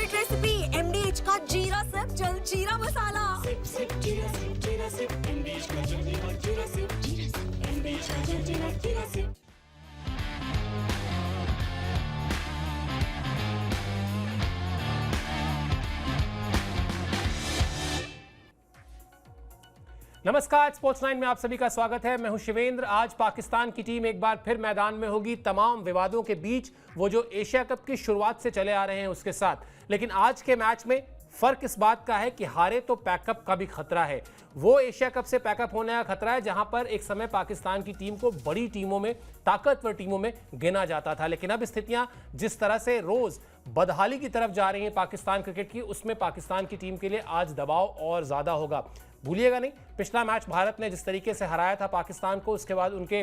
Favourite recipe MDH का जीरा SIP जल जीरा मसाला। सिप सिप जीरा सिप एमडीएच का जल्दी और जीरा सिप एमडीएच का जल्दी और जीरा सिप। नमस्कार, स्पोर्ट्स 9 में आप सभी का स्वागत है। मैं हूं शिवेंद्र। आज पाकिस्तान की टीम एक बार फिर मैदान में होगी, तमाम विवादों के बीच, वो जो एशिया कप की शुरुआत से चले आ रहे हैं उसके साथ। लेकिन आज के मैच में फर्क इस बात का है कि हारे तो पैकअप का भी खतरा है। वो एशिया कप से पैकअप होने का खतरा है जहां पर एक समय पाकिस्तान की टीम को बड़ी टीमों में, ताकतवर टीमों में गिना जाता था। लेकिन अब स्थितियां जिस तरह से रोज बदहाली की तरफ जा रही हैं पाकिस्तान क्रिकेट की, उसमें पाकिस्तान की टीम के लिए आज दबाव और ज्यादा होगा। भूलिएगा नहीं, पिछला मैच भारत ने जिस तरीके से हराया था पाकिस्तान को, उसके बाद उनके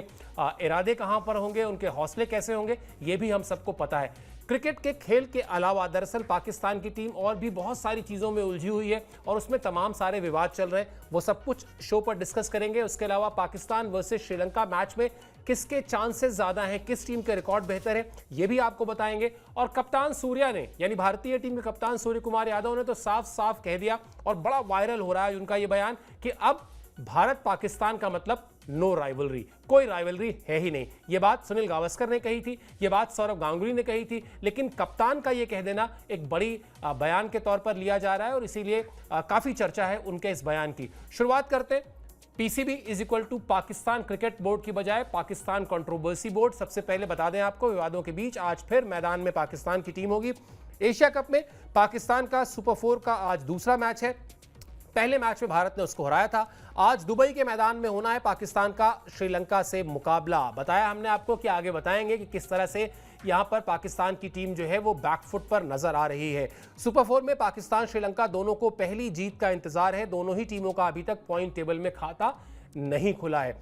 इरादे कहां पर होंगे, उनके हौसले कैसे होंगे, ये भी हम सबको पता है। क्रिकेट के खेल के अलावा दरअसल पाकिस्तान की टीम और भी बहुत सारी चीज़ों में उलझी हुई है और उसमें तमाम सारे विवाद चल रहे हैं। वो सब कुछ शो पर डिस्कस करेंगे। उसके अलावा पाकिस्तान वर्सेस श्रीलंका मैच में किसके चांसेस ज़्यादा हैं, किस टीम के रिकॉर्ड बेहतर है, ये भी आपको बताएंगे। और कप्तान सूर्या ने, यानी भारतीय टीम के कप्तान सूर्य कुमार यादव ने तो साफ साफ कह दिया और बड़ा वायरल हो रहा है उनका ये बयान कि अब भारत पाकिस्तान का मतलब नो राइवलरी, कोई राइवलरी है ही नहीं। ये बात सुनील गावस्कर ने कही थी, ये बात सौरव गांगुली ने कही थी, लेकिन कप्तान का ये कह देना एक बड़ी बयान के तौर पर लिया जा रहा है और इसीलिए काफी चर्चा है उनके इस बयान की। शुरुआत करते हैं। PCB is equal to Pakistan cricket board की बजाय पाकिस्तान कंट्रोवर्सी बोर्ड। सबसे पहले बता दें आपको, विवादों के बीच आज फिर मैदान में पाकिस्तान की टीम होगी। एशिया कप में पाकिस्तान का सुपर 4 का आज दूसरा मैच है। पहले मैच में भारत ने उसको हराया था। आज दुबई के मैदान में होना है पाकिस्तान का श्रीलंका से मुकाबला। बताया हमने आपको कि आगे बताएंगे कि किस तरह से यहां पर पाकिस्तान की टीम जो है वो बैकफुट पर नजर आ रही है। सुपर 4 में पाकिस्तान श्रीलंका दोनों को पहली जीत का इंतजार है। दोनों ही टीमों का अभी तक पॉइंट टेबल में खाता नहीं खुला है।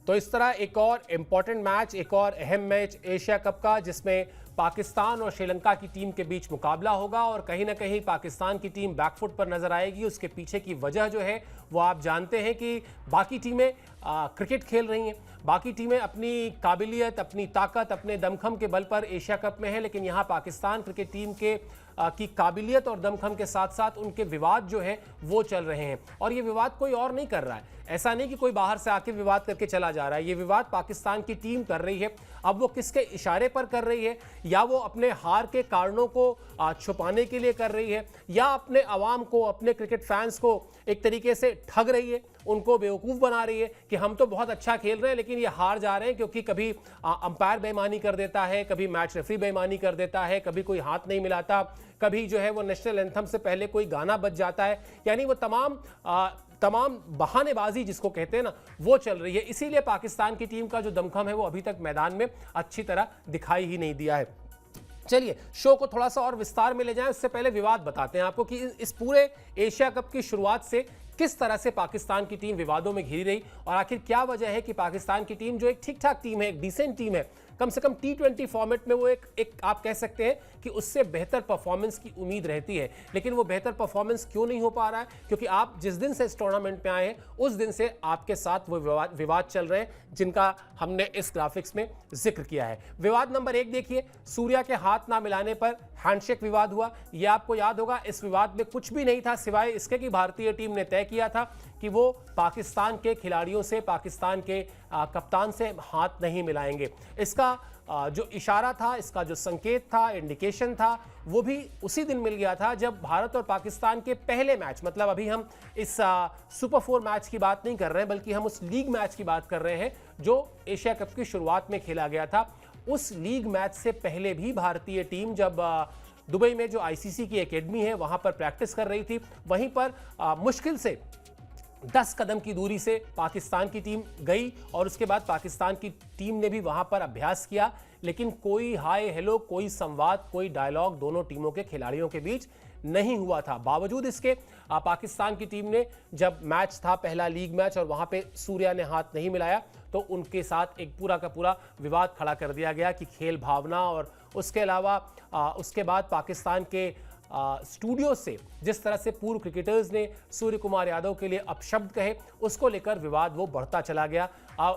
तो इस तरह एक और इंपॉर्टेंट मैच, एक और अहम मैच एशिया कप का, जिसमें पाकिस्तान और श्रीलंका की टीम के बीच मुकाबला होगा और कहीं ना कहीं पाकिस्तान की टीम बैकफुट पर नजर आएगी। उसके पीछे की वजह जो है वो आप जानते हैं कि बाकी टीमें क्रिकेट खेल रही हैं, बाकी टीमें अपनी काबिलियत, अपनी ताकत, अपने दमखम के बल पर एशिया कप में है, लेकिन यहाँ पाकिस्तान क्रिकेट टीम के की काबिलियत और दमखम के साथ साथ उनके विवाद जो है वो चल रहे हैं। और ये विवाद कोई और नहीं कर रहा है, ऐसा नहीं कि कोई बाहर से आके विवाद करके चला जा रहा है। ये विवाद पाकिस्तान की टीम कर रही है। अब वो किसके इशारे पर कर रही है, या वो अपने हार के कारणों को छुपाने के लिए कर रही है, या अपने अवाम को, अपने क्रिकेट फैंस को एक तरीके से ठग रही है, उनको बेवकूफ़ बना रही है कि हम तो बहुत अच्छा खेल रहे हैं लेकिन ये हार जा रहे हैं क्योंकि कभी अंपायर बेईमानी कर देता है, कभी मैच रेफरी बेईमानी कर देता है, कभी कोई हाथ नहीं मिलाता, कभी जो है वो नेशनल एंथम से पहले कोई गाना बज जाता है। यानी वो तमाम बहानेबाजी जिसको कहते हैं ना, वो चल रही है। इसीलिए पाकिस्तान की टीम का जो दमखम है वो अभी तक मैदान में अच्छी तरह दिखाई ही नहीं दिया है। चलिए शो को थोड़ा सा और विस्तार में ले जाएं, उससे पहले विवाद बताते हैं आपको कि इस पूरे एशिया कप की शुरुआत से किस तरह से पाकिस्तान की टीम विवादों में घिरी रही और आखिर क्या वजह है कि पाकिस्तान की टीम जो एक ठीक ठाक टीम है, एक डिसेंट टीम है, कम से कम T20 फॉर्मेट में वो एक आप कह सकते हैं कि उससे बेहतर परफॉर्मेंस की उम्मीद रहती है, लेकिन वो बेहतर परफॉर्मेंस क्यों नहीं हो पा रहा है? क्योंकि आप जिस दिन से इस टूर्नामेंट में आए हैं उस दिन से आपके साथ वो विवाद चल रहे हैं जिनका हमने इस ग्राफिक्स में जिक्र किया है। विवाद नंबर 1 देखिए, सूर्या के हाथ ना मिलाने पर हैंडशेक विवाद हुआ। ये आपको याद होगा, इस विवाद में कुछ भी नहीं था सिवाय इसके कि भारतीय टीम ने तय किया था कि वो पाकिस्तान के खिलाड़ियों से, पाकिस्तान के कप्तान से हाथ नहीं मिलाएंगे। इसका जो इशारा था, इसका जो संकेत था, इंडिकेशन था, वो भी उसी दिन मिल गया था जब भारत और पाकिस्तान के पहले मैच, मतलब अभी हम इस सुपर 4 मैच की बात नहीं कर रहे हैं बल्कि हम उस लीग मैच की बात कर रहे हैं जो एशिया कप की शुरुआत में खेला गया था। उस लीग मैच से पहले भी भारतीय टीम जब दुबई में जो आईसीसी की एकेडमी है वहां पर प्रैक्टिस कर रही थी, वहीं पर मुश्किल से 10 कदम की दूरी से पाकिस्तान की टीम गई और उसके बाद पाकिस्तान की टीम ने भी वहां पर अभ्यास किया, लेकिन कोई हाय हेलो, कोई संवाद, कोई डायलॉग दोनों टीमों के खिलाड़ियों के बीच नहीं हुआ था। बावजूद इसके पाकिस्तान की टीम ने जब मैच था पहला लीग मैच और वहां पे सूर्या ने हाथ नहीं मिलाया तो उनके साथ एक पूरा का पूरा विवाद खड़ा कर दिया गया कि खेल भावना, और उसके अलावा उसके बाद पाकिस्तान के स्टूडियो से जिस तरह से पूर्व क्रिकेटर्स ने सूर्य कुमार यादव के लिए अपशब्द कहे, उसको लेकर विवाद वो बढ़ता चला गया।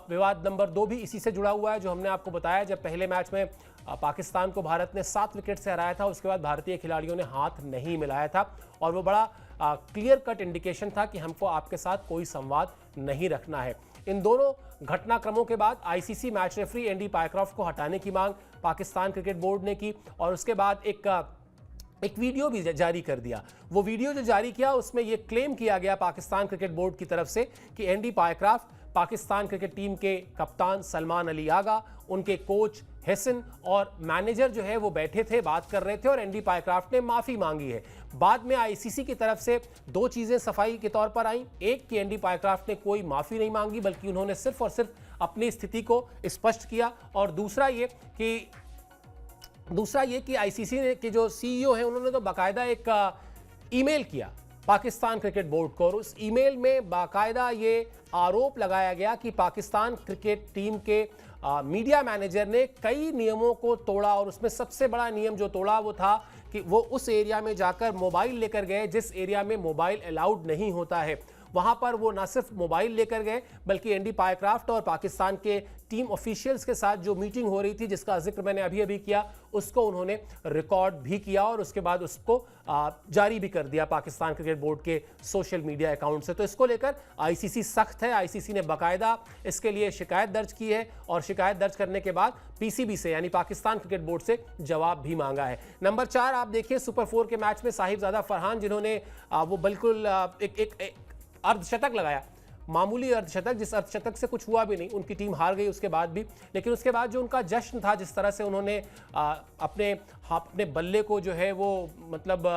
विवाद नंबर 2 भी इसी से जुड़ा हुआ है, जो हमने आपको बताया। जब पहले मैच में पाकिस्तान को भारत ने 7 विकेट से हराया था, उसके बाद भारतीय खिलाड़ियों ने हाथ नहीं मिलाया था और वो बड़ा क्लियर कट इंडिकेशन था कि हमको आपके साथ कोई संवाद नहीं रखना है। इन दोनों घटनाक्रमों के बाद ICC match referee Andy Pycroft को हटाने की मांग पाकिस्तान क्रिकेट बोर्ड ने की और उसके बाद एक वीडियो भी जारी कर दिया। वो वीडियो जो जारी किया उसमें ये क्लेम किया गया पाकिस्तान क्रिकेट बोर्ड की तरफ से कि Andy Pycroft Pakistan cricket team के कप्तान सलमान अली आगा, उनके कोच हसन और मैनेजर जो है वो बैठे थे, बात कर रहे थे और एंडी पायक्रॉफ्ट ने माफी मांगी है। बाद में आईसीसी की तरफ से 2 चीजें सफाई के तौर पर आई। एक कि एंडी पायक्रॉफ्ट ने कोई माफी नहीं मांगी, बल्कि उन्होंने सिर्फ और सिर्फ अपनी स्थिति को स्पष्ट किया। और दूसरा ये कि आईसीसी के जो सीईओ हैं उन्होंने तो बाकायदा एक ईमेल किया पाकिस्तान क्रिकेट बोर्ड को और उस ईमेल में बाकायदा ये आरोप लगाया गया कि पाकिस्तान क्रिकेट टीम के मीडिया मैनेजर ने कई नियमों को तोड़ा और उसमें सबसे बड़ा नियम जो तोड़ा वो था कि वो उस एरिया में जाकर मोबाइल लेकर गए जिस एरिया में मोबाइल अलाउड नहीं होता है। वहां पर वो ना सिर्फ मोबाइल लेकर गए बल्कि एंडी पायक्रॉफ्ट और पाकिस्तान के टीम ऑफिशियल्स के साथ जो मीटिंग हो रही थी, जिसका जिक्र मैंने अभी किया, उसको उन्होंने रिकॉर्ड भी किया और उसके बाद उसको जारी भी कर दिया पाकिस्तान क्रिकेट बोर्ड के सोशल मीडिया अकाउंट से। तो इसको लेकर आईसीसी सख्त है। आईसीसी ने बाकायदा इसके लिए शिकायत दर्ज की है और शिकायत दर्ज करने के बाद पीसीबी से यानी पाकिस्तान क्रिकेट बोर्ड से जवाब भी मांगा है। नंबर 4 आप देखिए, सुपर 4 के मैच में साहिबजादा फरहान, जिन्होंने वो बिल्कुल एक अर्धशतक लगाया, मामूली अर्धशतक, जिस अर्धशतक से कुछ हुआ भी नहीं, उनकी टीम हार गई उसके बाद भी, लेकिन उसके बाद जो उनका जश्न था, जिस तरह से उन्होंने अपने बल्ले को जो है वो मतलब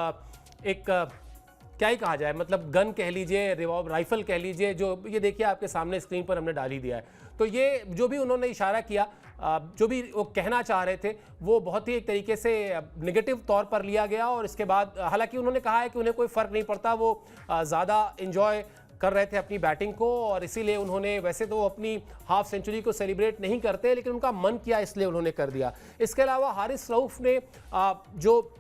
एक क्या ही कहा जाए, मतलब गन कह लीजिए, राइफल कह लीजिए, जो ये देखिए आपके सामने स्क्रीन पर हमने डाल ही दिया है। तो ये जो भी उन्होंने इशारा किया, जो भी वो कहना चाह रहे थे, वो बहुत ही एक तरीके से नेगेटिव तौर पर लिया गया और इसके बाद हालांकि उन्होंने कहा है कि उन्हें कोई फ़र्क नहीं पड़ता, वो ज़्यादा एंजॉय कर रहे थे अपनी बैटिंग को और इसीलिए उन्होंने, वैसे तो अपनी हाफ सेंचुरी को सेलिब्रेट नहीं करते लेकिन उनका मन किया इसलिए उन्होंने कर दिया। इसके अलावा हारिस रऊफ ने जो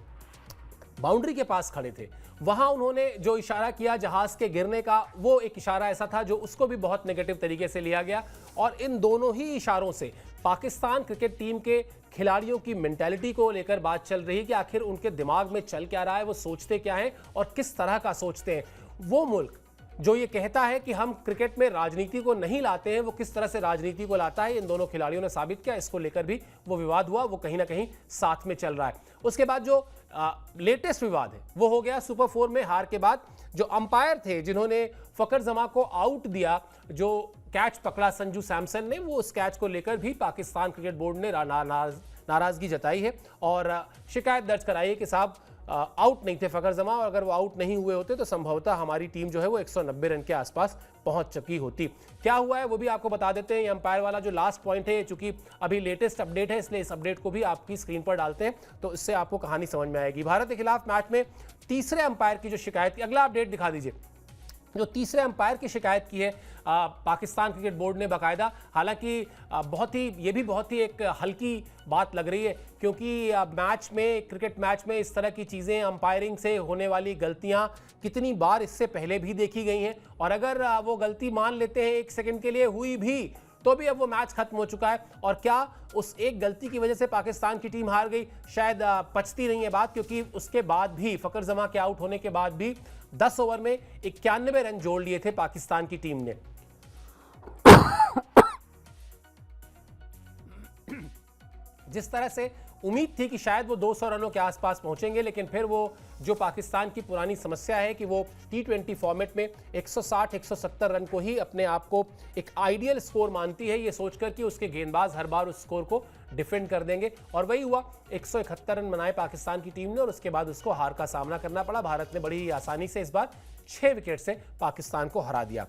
बाउंड्री के पास खड़े थे वहां उन्होंने जो इशारा किया जहाज के गिरने का, वो एक इशारा ऐसा था जो उसको भी बहुत नेगेटिव तरीके से लिया गया और इन दोनों ही इशारों से पाकिस्तान क्रिकेट टीम के खिलाड़ियों की मेंटालिटी को लेकर बात चल रही है कि आखिर उनके दिमाग में चल क्या रहा है, वो सोचते क्या हैं और किस तरह का सोचते हैं। वो मुल्क जो ये कहता है कि हम क्रिकेट में राजनीति को नहीं लाते हैं, वो किस तरह से राजनीति को लाता है, इन दोनों खिलाड़ियों ने साबित किया। इसको लेकर भी वो विवाद हुआ, वो कहीं ना कहीं साथ में चल रहा है। उसके बाद जो लेटेस्ट विवाद है वो हो गया सुपर 4 में हार के बाद, जो अंपायर थे जिन्होंने फकर जमा को आउट दिया, जो कैच पकड़ा संजू सैमसन ने, वो उस कैच को लेकर भी पाकिस्तान क्रिकेट बोर्ड ने नाराजगी जताई है और शिकायत दर्ज कराई है कि साहब आउट नहीं थे फकर जमा और अगर वो आउट नहीं हुए होते तो संभवतः हमारी टीम जो है वो 190 रन के आसपास पहुंच चुकी होती। क्या हुआ है वो भी आपको बता देते हैं। ये अंपायर वाला जो लास्ट पॉइंट है, चूंकि अभी लेटेस्ट अपडेट है इसलिए इस अपडेट को भी आपकी स्क्रीन पर डालते हैं तो इससे आपको कहानी समझ में आएगी। भारत के खिलाफ मैच में तीसरे अंपायर की जो शिकायत की, अगला अपडेट दिखा दीजिए, जो तीसरे अंपायर की शिकायत की है पाकिस्तान क्रिकेट बोर्ड ने बाकायदा। हालांकि ये भी बहुत ही एक हल्की बात लग रही है क्योंकि क्रिकेट मैच में इस तरह की चीज़ें, अंपायरिंग से होने वाली गलतियां कितनी बार इससे पहले भी देखी गई हैं और अगर वो गलती मान लेते हैं 1 सेकंड के लिए हुई भी तो भी अब वो मैच खत्म हो चुका है और क्या उस एक गलती की वजह से पाकिस्तान की टीम हार गई? शायद पचती नहीं है बात, क्योंकि उसके बाद भी फकर जमा के आउट होने के बाद भी 10 ओवर में 91 रन जोड़ लिए थे पाकिस्तान की टीम ने। जिस तरह से उम्मीद थी कि शायद वो 200 रनों के आसपास पहुंचेंगे, लेकिन फिर वो जो पाकिस्तान की पुरानी समस्या है कि वो T20 फॉर्मेट में 160-170 रन को ही अपने आप को एक आइडियल स्कोर मानती है, ये सोचकर कि उसके गेंदबाज हर बार उस स्कोर को डिफेंड कर देंगे और वही हुआ। 171 रन बनाए पाकिस्तान की टीम ने और उसके बाद उसको हार का सामना करना पड़ा। भारत ने बड़ी आसानी से इस बार 6 विकेट से पाकिस्तान को हरा दिया।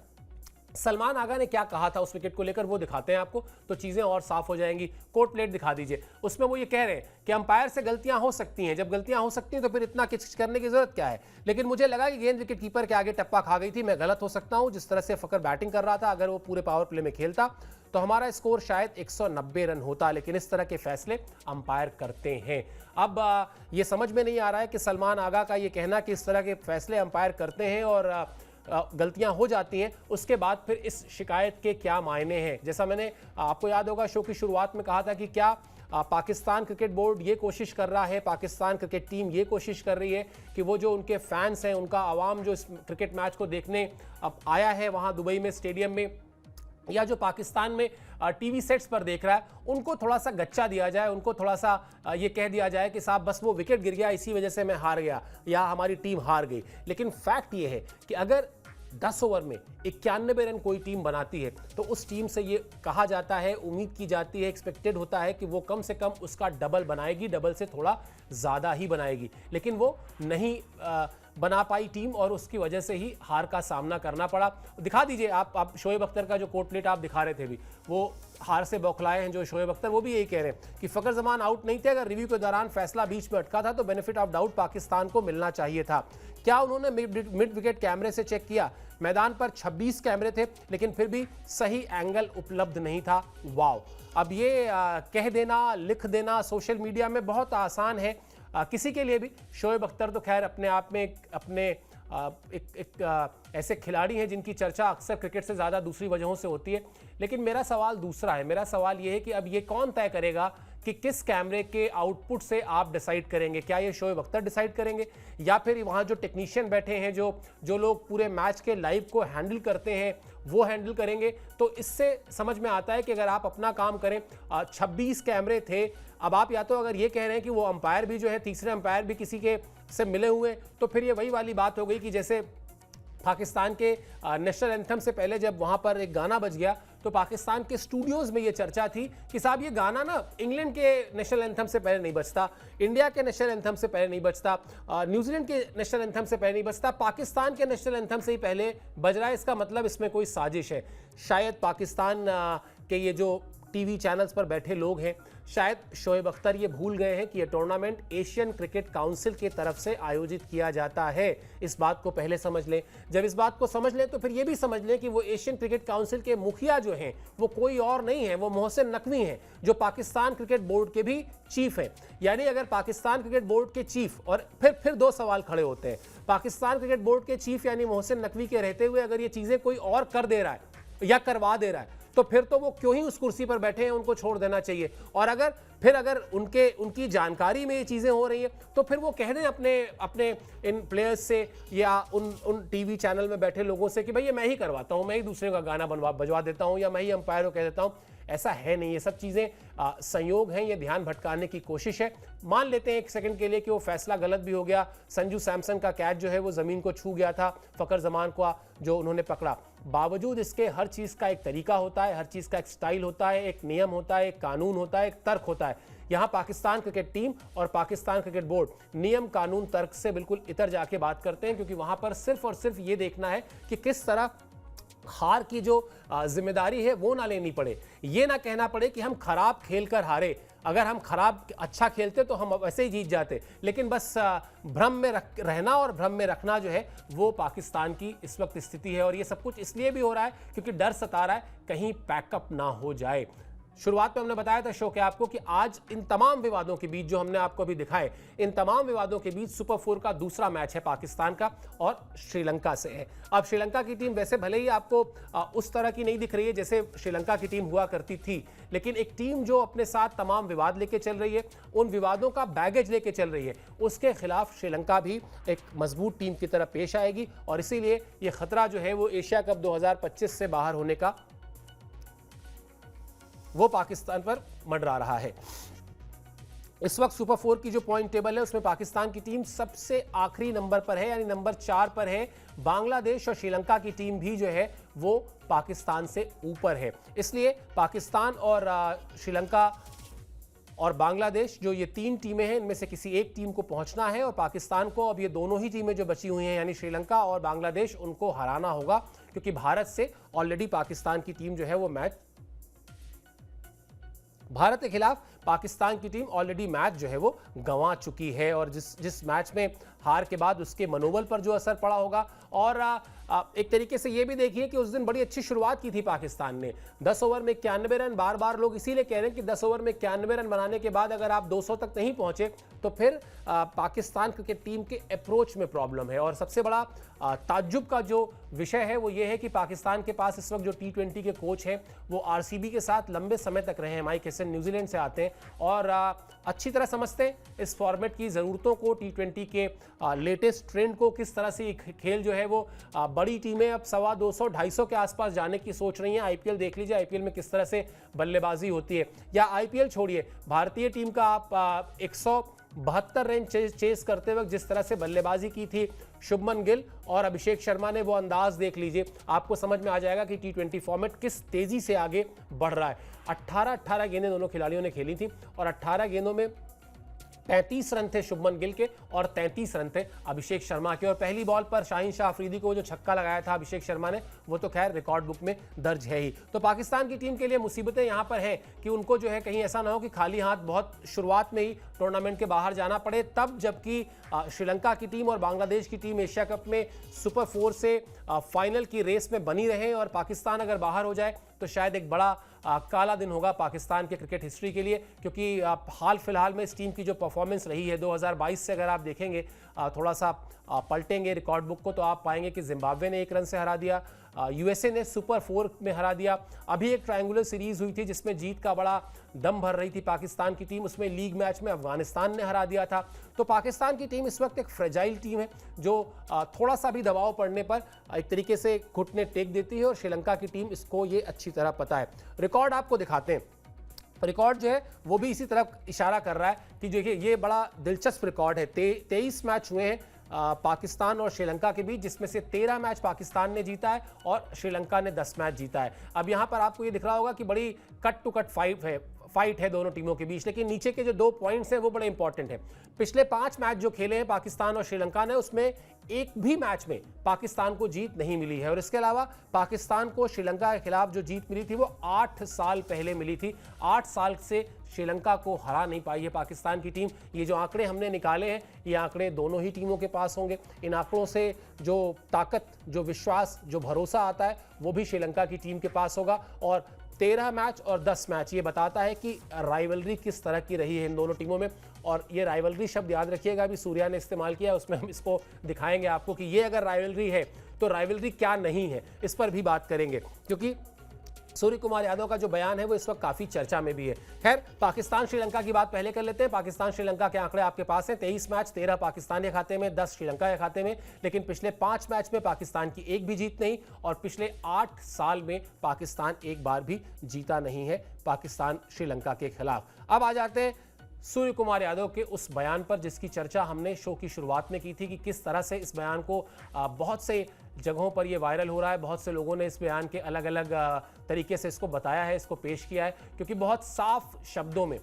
सलमान आगा ने क्या कहा था उस विकेट को लेकर वो दिखाते हैं आपको, तो चीजें और साफ हो जाएंगी। कोर्ट प्लेट दिखा दीजिए, उसमें वो ये कह रहे हैं कि अंपायर से गलतियां हो सकती हैं, जब गलतियां हो सकती हैं तो फिर इतना किच करने की जरूरत क्या है। लेकिन मुझे लगा कि गेंद विकेट कीपर के आगे टप्पा खा गई थी, मैं गलत हो सकता हूं। जिस तरह से फकर बैटिंग कर रहा था, अगर वो पूरे पावर प्ले में खेलता तो हमारा स्कोर शायद 190 रन होता, लेकिन इस तरह के फैसले अंपायर करते हैं। अब ये समझ में नहीं आ रहा है कि सलमान आगा का ये कहना कि इस तरह के फैसले अंपायर करते हैं और गलतियां हो जाती हैं, उसके बाद फिर इस शिकायत के क्या मायने हैं। जैसा मैंने आपको याद होगा शो की शुरुआत में कहा था कि क्या पाकिस्तान क्रिकेट बोर्ड ये कोशिश कर रहा है, पाकिस्तान क्रिकेट टीम ये कोशिश कर रही है कि वो जो उनके फैंस हैं, उनका आवाम जो इस क्रिकेट मैच को देखने अब आया है वहाँ दुबई में स्टेडियम में, या जो पाकिस्तान में टीवी सेट्स पर देख रहा है, उनको थोड़ा सा गच्चा दिया जाए, उनको थोड़ा सा ये कह दिया जाए कि साहब बस वो विकेट गिर गया इसी वजह से मैं हार गया या हमारी टीम हार गई। लेकिन फैक्ट ये है कि अगर 10 ओवर में 91 रन कोई टीम बनाती है तो उस टीम से ये कहा जाता है, उम्मीद की जाती है, एक्सपेक्टेड होता है कि वो कम से कम उसका डबल बनाएगी, डबल से थोड़ा ज़्यादा ही बनाएगी। लेकिन वो नहीं बना पाई टीम और उसकी वजह से ही हार का सामना करना पड़ा। दिखा दीजिए आप शोएब अख्तर का जो कोर्ट प्लेट आप दिखा रहे थे भी, वो हार से बौखलाए हैं जो शोएब अख्तर, वो भी यही कह रहे हैं कि फ़खर जमान आउट नहीं थे, अगर रिव्यू के दौरान फैसला बीच में अटका था तो बेनिफिट ऑफ डाउट पाकिस्तान को मिलना चाहिए था। क्या उन्होंने मिड विकेट कैमरे से चेक किया? मैदान पर 26 कैमरे थे लेकिन फिर भी सही एंगल उपलब्ध नहीं था। वाव! अब ये कह देना, लिख देना सोशल मीडिया में बहुत आसान है किसी के लिए भी। शोएब अख्तर तो खैर अपने आप में ऐसे खिलाड़ी हैं जिनकी चर्चा अक्सर क्रिकेट से ज़्यादा दूसरी वजहों से होती है। लेकिन मेरा सवाल दूसरा है, मेरा सवाल ये है कि अब ये कौन तय करेगा कि किस कैमरे के आउटपुट से आप डिसाइड करेंगे? क्या ये शोएब अख्तर डिसाइड करेंगे या फिर वहाँ जो टेक्नीशियन बैठे हैं, जो लोग पूरे मैच के लाइव को हैंडल करते हैं, वो हैंडल करेंगे? तो इससे समझ में आता है कि अगर आप अपना काम करें, 26 कैमरे थे, अब आप या तो अगर ये कह रहे हैं कि वो अंपायर भी जो है, तीसरे अंपायर भी किसी के से मिले हुए, तो फिर ये वही वाली बात हो गई कि जैसे पाकिस्तान के नेशनल एंथम से पहले जब वहाँ पर एक गाना बज गया तो पाकिस्तान के स्टूडियोज़ में ये चर्चा थी कि साहब ये गाना ना इंग्लैंड के नेशनल एंथम से पहले नहीं बजता, इंडिया के नेशनल एंथम से पहले नहीं बजता, न्यूजीलैंड के नेशनल एंथम से पहले नहीं बजता, पाकिस्तान के नेशनल एंथम से ही पहले बज रहा है। इसका मतलब इसमें कोई साजिश है। शायद पाकिस्तान के ये जो टीवी चैनल्स पर बैठे लोग हैं, शायद शोएब अख्तर ये भूल गए हैं कि ये टूर्नामेंट एशियन क्रिकेट काउंसिल की तरफ से आयोजित किया जाता है। इस बात को पहले समझ लें। जब इस बात को समझ लें तो फिर ये भी समझ लें कि वो एशियन क्रिकेट काउंसिल के मुखिया जो हैं वो कोई और नहीं है, वो मोहसिन नकवी हैं, जो पाकिस्तान क्रिकेट बोर्ड के भी चीफ हैं। यानी अगर पाकिस्तान क्रिकेट बोर्ड के चीफ, और फिर दो सवाल खड़े होते हैं, पाकिस्तान क्रिकेट बोर्ड के चीफ यानी मोहसिन नकवी के रहते हुए अगर ये चीज़ें कोई और कर दे रहा है या करवा दे रहा है तो फिर तो वो क्यों ही उस कुर्सी पर बैठे हैं, उनको छोड़ देना चाहिए। और अगर उनकी जानकारी में ये चीज़ें हो रही हैं तो फिर वो कह दें अपने इन प्लेयर्स से या उन टीवी चैनल में बैठे लोगों से कि भाई ये मैं ही करवाता हूँ, मैं ही दूसरे का गाना बजवा देता हूँ या मैं ही अंपायर को कह देता हूँ। ऐसा है नहीं, ये सब चीज़ें संयोग हैं, ये ध्यान भटकाने की कोशिश है। मान लेते हैं एक सेकंड के लिए कि वो फैसला गलत भी हो गया, संजू सैमसन का कैच जो है वो ज़मीन को छू गया था, फ़खर जमान को जो उन्होंने पकड़ा। बावजूद इसके हर चीज़ का एक तरीका होता है, हर चीज़ का एक स्टाइल होता है, एक नियम होता है, एक कानून होता है, एक तर्क होता है। यहाँ पाकिस्तान क्रिकेट टीम और पाकिस्तान क्रिकेट बोर्ड नियम, कानून, तर्क से बिल्कुल इतर जाके बात करते हैं, क्योंकि वहाँ पर सिर्फ और सिर्फ ये देखना है कि किस तरह हार की जो जिम्मेदारी है वो ना लेनी पड़े, ये ना कहना पड़े कि हम खराब खेल कर हारे। अगर हम अच्छा खेलते तो हम वैसे ही जीत जाते। लेकिन बस भ्रम में रहना और भ्रम में रखना जो है वो पाकिस्तान की इस वक्त स्थिति है। और ये सब कुछ इसलिए भी हो रहा है क्योंकि डर सता रहा है कहीं पैकअप ना हो जाए। शुरुआत में हमने बताया था शो के आपको कि आज इन तमाम विवादों के बीच जो हमने आपको अभी दिखाए, इन तमाम विवादों के बीच सुपर 4 का दूसरा मैच है पाकिस्तान का और श्रीलंका से है। अब श्रीलंका की टीम वैसे भले ही आपको उस तरह की नहीं दिख रही है जैसे श्रीलंका की टीम हुआ करती थी, लेकिन एक टीम जो अपने साथ तमाम विवाद लेके चल रही है, उन विवादों का बैगेज लेके चल रही है, उसके खिलाफ श्रीलंका भी एक मजबूत टीम की तरह पेश आएगी। और इसीलिए ये खतरा जो है वो एशिया कप 2025 से बाहर होने का वो पाकिस्तान पर मंडरा रहा है। इस वक्त सुपर 4 की जो पॉइंट टेबल है उसमें पाकिस्तान की टीम सबसे आखिरी नंबर पर है, यानी नंबर 4 पर है। बांग्लादेश और श्रीलंका की टीम भी जो है वो पाकिस्तान से ऊपर है। इसलिए पाकिस्तान और श्रीलंका और बांग्लादेश, जो ये 3 टीमें हैं, इनमें से किसी एक टीम को पहुंचना है और पाकिस्तान को अब ये दोनों ही टीमें जो बची हुई हैं यानी श्रीलंका और बांग्लादेश, उनको हराना होगा, क्योंकि भारत से ऑलरेडी पाकिस्तान की टीम जो है वो भारत के खिलाफ पाकिस्तान की टीम ऑलरेडी मैच जो है वो गंवा चुकी है और जिस मैच में हार के बाद उसके मनोबल पर जो असर पड़ा होगा। और एक तरीके से ये भी देखिए कि उस दिन बड़ी अच्छी शुरुआत की थी पाकिस्तान ने, 10 ओवर में 91 रन, बार बार लोग इसीलिए कह रहे हैं कि 10 ओवर में 91 रन बनाने के बाद अगर आप 200 तक नहीं पहुंचे तो फिर पाकिस्तान क्रिकेट टीम के अप्रोच में प्रॉब्लम है। और सबसे बड़ा ताज्जुब का जो विषय है वो ये है कि पाकिस्तान के पास इस वक्त जो T20 के कोच हैं वो RCB के साथ लंबे समय तक रहे हैं। माइक हेसन न्यूजीलैंड से आते हैं और अच्छी तरह समझते हैं इस फॉर्मेट की ज़रूरतों को, T20 के लेटेस्ट ट्रेंड को, किस तरह से खेल जो है वो बड़ी टीमें अब 250-250 के आसपास जाने की सोच रही हैं। IPL देख लीजिए, IPL में किस तरह से बल्लेबाजी होती है, या IPL छोड़िए, भारतीय टीम का आप 172 रन चेस करते वक्त जिस तरह से बल्लेबाजी की थी शुभमन गिल और अभिषेक शर्मा ने, वो अंदाज देख लीजिए, आपको समझ में आ जाएगा कि T20 फॉर्मेट किस तेजी से आगे बढ़ रहा है। 18 गेंदें दोनों खिलाड़ियों ने खेली थी और 18 गेंदों में 35 रन थे शुभमन गिल के और 33 रन थे अभिषेक शर्मा के। और पहली बॉल पर शाहीन शाह अफरीदी को जो छक्का लगाया था अभिषेक शर्मा ने, वो तो खैर रिकॉर्ड बुक में दर्ज है ही। तो पाकिस्तान की टीम के लिए मुसीबतें यहां पर हैं कि उनको जो है कहीं ऐसा ना हो कि खाली हाथ बहुत शुरुआत में ही टूर्नामेंट के बाहर जाना पड़े, तब जबकि श्रीलंका की टीम और बांग्लादेश की टीम एशिया कप में सुपर 4 से फाइनल की रेस में बनी रहे और पाकिस्तान अगर बाहर हो जाए तो शायद एक बड़ा काला दिन होगा पाकिस्तान के क्रिकेट हिस्ट्री के लिए। क्योंकि हाल फिलहाल में इस टीम की जो परफॉर्मेंस रही है 2022 से अगर आप देखेंगे, थोड़ा सा पलटेंगे रिकॉर्ड बुक को, तो आप पाएंगे कि जिम्बाब्वे ने 1 रन से हरा दिया, USA ने सुपर 4 में हरा दिया, अभी एक ट्रायंगुलर सीरीज हुई थी जिसमें जीत का बड़ा दम भर रही थी पाकिस्तान की टीम, उसमें लीग मैच में अफगानिस्तान ने हरा दिया था। तो पाकिस्तान की टीम इस वक्त एक फ्रेजाइल टीम है जो थोड़ा सा भी दबाव पड़ने पर एक तरीके से घुटने टेक देती है और श्रीलंका की टीम इसको ये अच्छी तरह पता है। रिकॉर्ड आपको दिखाते हैं, रिकॉर्ड जो है वो भी इसी तरफ इशारा कर रहा है कि देखिए ये बड़ा दिलचस्प रिकॉर्ड है। 23 मैच हुए हैं पाकिस्तान और श्रीलंका के बीच, जिसमें से 13 मैच पाकिस्तान ने जीता है और श्रीलंका ने 10 मैच जीता है। अब यहाँ पर आपको ये दिख रहा होगा कि बड़ी कट टू कट फाइट है दोनों टीमों के बीच, लेकिन नीचे के जो 2 पॉइंट्स हैं वो बड़े इंपॉर्टेंट हैं। पिछले 5 मैच जो खेले हैं पाकिस्तान और श्रीलंका ने, उसमें एक भी मैच में पाकिस्तान को जीत नहीं मिली है और इसके अलावा पाकिस्तान को श्रीलंका के खिलाफ जो जीत मिली थी वो 8 साल पहले मिली थी। 8 साल से श्रीलंका को हरा नहीं पाई है पाकिस्तान की टीम। ये जो आंकड़े हमने निकाले हैं, ये आंकड़े दोनों ही टीमों के पास होंगे। इन आंकड़ों से जो ताकत, जो विश्वास, जो भरोसा आता है वो भी श्रीलंका की टीम के पास होगा। और 13 मैच और 10 मैच ये बताता है कि राइवलरी किस तरह की रही है इन दोनों टीमों में। और ये राइवलरी शब्द याद रखिएगा, अभी सूर्या ने इस्तेमाल किया, उसमें हम इसको दिखाएंगे आपको कि ये अगर राइवलरी है तो राइवलरी क्या नहीं है, इस पर भी बात करेंगे, क्योंकि सूर्य कुमार यादव का जो बयान है वो इस वक्त काफी चर्चा में भी है। खैर, पाकिस्तान श्रीलंका की बात पहले कर लेते हैं। पाकिस्तान श्रीलंका के आंकड़े आपके पास हैं। 23 मैच, 13 पाकिस्तान के खाते में, 10 श्रीलंका के खाते में, लेकिन पिछले 5 मैच में पाकिस्तान की एक भी जीत नहीं और पिछले 8 साल में पाकिस्तान एक बार भी जीता नहीं है पाकिस्तान श्रीलंका के खिलाफ। अब आ जाते हैं सूर्य कुमार यादव के उस बयान पर जिसकी चर्चा हमने शो की शुरुआत में की थी कि किस तरह से इस बयान को बहुत से जगहों पर ये वायरल हो रहा है। बहुत से लोगों ने इस बयान के अलग अलग तरीके से इसको बताया है, इसको पेश किया है, क्योंकि बहुत साफ शब्दों में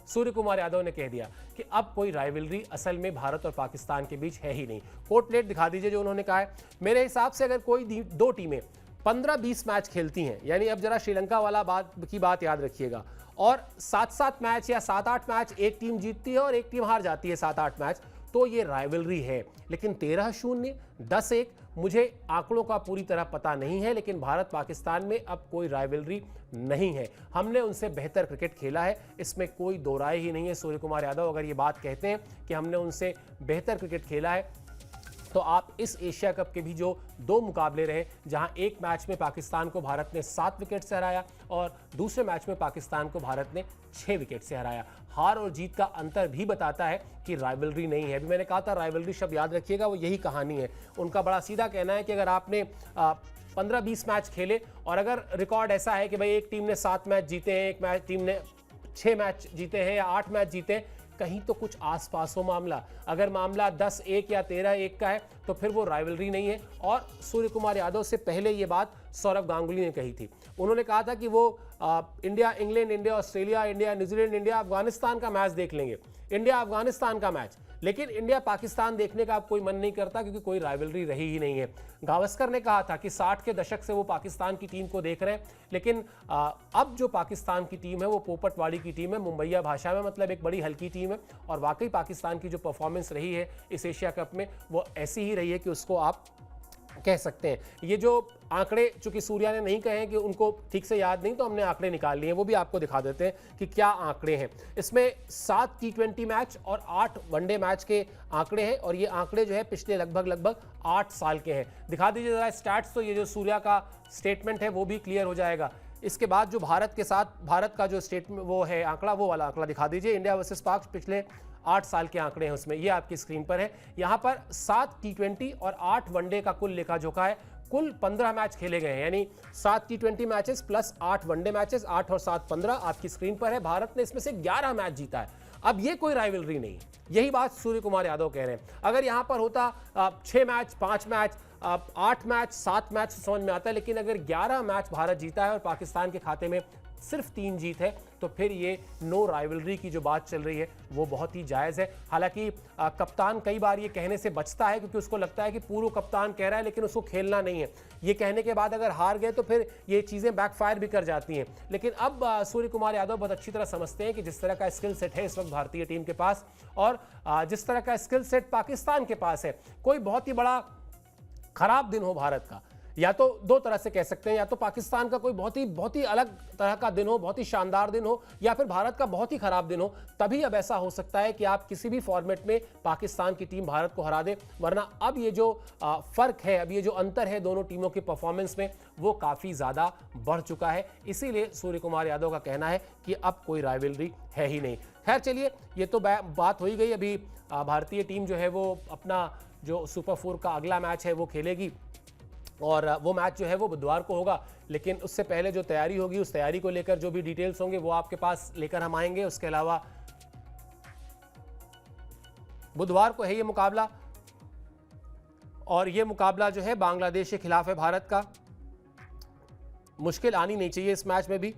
सूर्य कुमार यादव ने कह दिया कि अब कोई राइवलरी असल में भारत और पाकिस्तान के बीच है ही नहीं। कोट प्लेट दिखा दीजिए जो उन्होंने कहा है। मेरे हिसाब से अगर कोई 2 टीमें 15-20 मैच खेलती हैं, यानी अब जरा श्रीलंका वाला बात याद रखिएगा, और 7-7 मैच या 7-8 मैच एक टीम जीतती है और एक टीम हार जाती है 7-8 मैच, तो ये राइवलरी है। लेकिन 13-0, 10-1, मुझे आंकड़ों का पूरी तरह पता नहीं है, लेकिन भारत पाकिस्तान में अब कोई राइवलरी नहीं है। हमने उनसे बेहतर क्रिकेट खेला है, इसमें कोई दो राय ही नहीं है। सूर्य कुमार यादव अगर ये बात कहते हैं कि हमने उनसे बेहतर क्रिकेट खेला है, तो आप इस एशिया कप के भी जो 2 मुकाबले रहे, जहां एक मैच में पाकिस्तान को भारत ने 7 विकेट से हराया और दूसरे मैच में पाकिस्तान को भारत ने 6 विकेट से हराया, हार और जीत का अंतर भी बताता है कि राइवलरी नहीं है। अभी मैंने कहा था राइवलरी शब्द याद रखिएगा, वो यही कहानी है। उनका बड़ा सीधा कहना है कि अगर आपने 15-20 मैच खेले और अगर रिकॉर्ड ऐसा है कि भाई एक टीम ने 7 मैच जीते हैं, एक टीम ने 6 मैच जीते हैं या 8 मैच जीते हैं, कहीं तो कुछ आसपास हो मामला। अगर मामला 10-1 या 13-1 का है तो फिर वो राइवलरी नहीं है। और सूर्य कुमार यादव से पहले ये बात सौरव गांगुली ने कही थी। उन्होंने कहा था कि वो India England, India Australia, India New Zealand, India Afghanistan का मैच देख लेंगे, इंडिया अफगानिस्तान का मैच, लेकिन इंडिया पाकिस्तान देखने का अब कोई मन नहीं करता क्योंकि कोई राइवलरी रही ही नहीं है। गावस्कर ने कहा था कि 60 के दशक से वो पाकिस्तान की टीम को देख रहे हैं, लेकिन अब जो पाकिस्तान की टीम है वो पोपटवाड़ी की टीम है, मुंबईया भाषा में मतलब एक बड़ी हल्की टीम है। और वाकई पाकिस्तान की जो परफॉर्मेंस रही है इस एशिया कप में वो ऐसी ही रही है कि उसको आप कह सकते हैं। ये जो आंकड़े चूंकि सूर्या ने नहीं कहे हैं कि उनको ठीक से याद नहीं, तो हमने आंकड़े निकाल लिए हैं, वो भी आपको दिखा देते हैं कि क्या आंकड़े हैं। इसमें 7 T20 मैच और 8 वनडे मैच के आंकड़े हैं और ये आंकड़े जो है पिछले लगभग 8 साल के हैं। दिखा दीजिए जरा स्टैट्स, तो ये जो सूर्या का स्टेटमेंट है वो भी क्लियर हो जाएगा। इसके बाद जो भारत के साथ भारत का जो स्टेटमेंट वो है आंकड़ा, वो वाला आंकड़ा दिखा दीजिए। इंडिया वर्सेस पाक पिछले 8 साल के आंकड़े हैं उसमें, ये आपकी स्क्रीन पर है। यहाँ पर 7 T20 और 8 वनडे का कुल लेखा जोखा है। कुल 15 मैच खेले गए हैं, यानी 7 T20 matches plus 8 one day matches, 8 और 7 15 आपकी स्क्रीन पर है। भारत ने इसमें से 11 मैच जीता है। अब ये कोई राइवलरी नहीं है, यही बात सूर्य कुमार यादव कह रहे हैं। अगर यहाँ पर होता 6 मैच, 5 मैच, 8 मैच, 7 मैच समझ में आता है, लेकिन अगर 11 मैच भारत जीता है और पाकिस्तान के खाते में सिर्फ 3 जीत है, तो फिर ये नो राइवलरी की जो बात चल रही है वो बहुत ही जायज़ है। हालांकि कप्तान कई बार ये कहने से बचता है क्योंकि उसको लगता है कि पूर्व कप्तान कह रहा है लेकिन उसको खेलना नहीं है। ये कहने के बाद अगर हार गए तो फिर ये चीज़ें बैकफायर भी कर जाती हैं। लेकिन अब सूर्य कुमार यादव बहुत अच्छी तरह समझते हैं कि जिस तरह का स्किल सेट है इस वक्त भारतीय टीम के पास और जिस तरह का स्किल सेट पाकिस्तान के पास है, कोई बहुत ही बड़ा खराब दिन हो भारत का, या तो 2 तरह से कह सकते हैं, या तो पाकिस्तान का कोई बहुत ही अलग तरह का दिन हो, बहुत ही शानदार दिन हो, या फिर भारत का बहुत ही खराब दिन हो, तभी अब ऐसा हो सकता है कि आप किसी भी फॉर्मेट में पाकिस्तान की टीम भारत को हरा दे। वरना अब ये जो फर्क है, अब ये जो अंतर है दोनों टीमों के परफॉर्मेंस में, वो काफ़ी ज़्यादा बढ़ चुका है। इसीलिए सूर्य कुमार यादव का कहना है कि अब कोई राइवलरी है ही नहीं। खैर चलिए, ये तो बात हो ही गई। अभी भारतीय टीम जो है वो अपना जो सुपर 4 का अगला मैच है वो खेलेगी और वो मैच जो है वो बुधवार को होगा। लेकिन उससे पहले जो तैयारी होगी, उस तैयारी को लेकर जो भी डिटेल्स होंगे वो आपके पास लेकर हम आएंगे। उसके अलावा बुधवार को है ये मुकाबला और ये मुकाबला जो है बांग्लादेश के खिलाफ है भारत का। मुश्किल आनी नहीं चाहिए इस मैच में भी।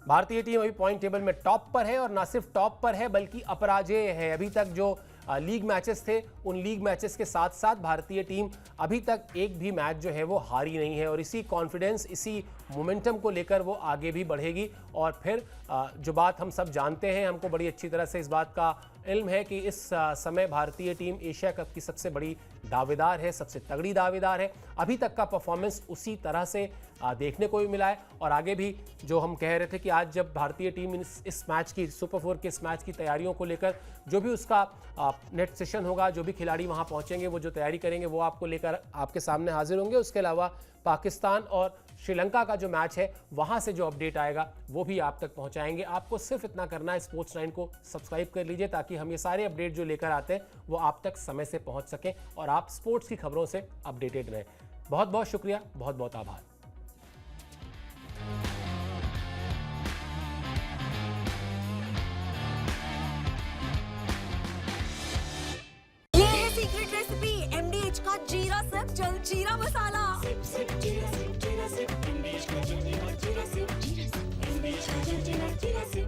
भारतीय टीम अभी पॉइंट टेबल में टॉप पर है और ना सिर्फ टॉप पर है बल्कि अपराजेय है। अभी तक जो लीग मैचेस थे, उन लीग मैचेस के साथ साथ भारतीय टीम अभी तक एक भी मैच जो है वो हारी नहीं है और इसी कॉन्फिडेंस, इसी मोमेंटम को लेकर वो आगे भी बढ़ेगी। और फिर जो बात हम सब जानते हैं, हमको बड़ी अच्छी तरह से इस बात का इल्म है कि इस समय भारतीय टीम एशिया कप की सबसे बड़ी दावेदार है, सबसे तगड़ी दावेदार है। अभी तक का परफॉर्मेंस उसी तरह से देखने को भी मिला है और आगे भी जो हम कह रहे थे कि आज जब भारतीय टीम इस मैच की, सुपर 4 के इस मैच की तैयारियों को लेकर जो भी उसका नेट सेशन होगा, जो भी खिलाड़ी वहां पहुंचेंगे, वो जो तैयारी करेंगे वो आपको लेकर आपके सामने हाजिर होंगे। उसके अलावा पाकिस्तान और श्रीलंका का जो मैच है वहां से जो अपडेट आएगा वो भी आप तक पहुंचाएंगे। आपको सिर्फ इतना करना है, स्पोर्ट्स 9 को सब्सक्राइब कर लीजिए ताकि हम ये सारे अपडेट जो लेकर आते हैं वो आप तक समय से पहुंच सकें और आप स्पोर्ट्स की खबरों से अपडेटेड रहें। बहुत बहुत शुक्रिया, बहुत बहुत आभार।